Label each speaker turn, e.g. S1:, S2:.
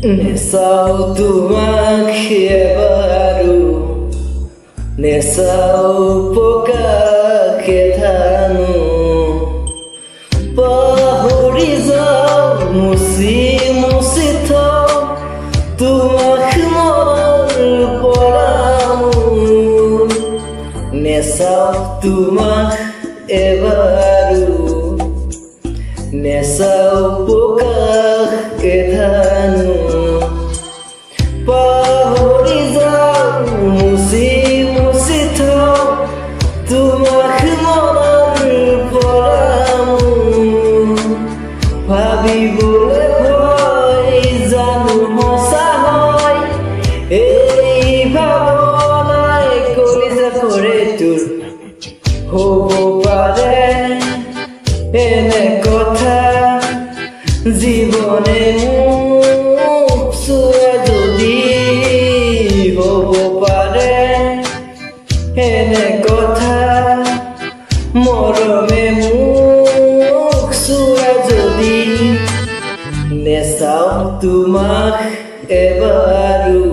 S1: নেচাও তোমাক এবাৰো নেচাও পকাকে ধানো পাহৰি যাও মুচি মুচি থওঁ তোমাক মনৰ পৰা মোৰ নেচাও তোমাক এবাৰো নেচাও পকাকে ধানো পাহৰি যাও মুচি মুচি থওঁ তোমাক মনৰ পৰা মোৰ ভাবিবলৈ ভয় জানো সঁচা হয় এই ভাৱনাই কলিজা কৰে তোৰ হ'ব পাৰে এনে কথা জীৱনে মোক চোৱা যদি হ'ব পাৰে এনে কথা মৰমে মোক চোৱা যদি নেচাও তোমাক এবাৰো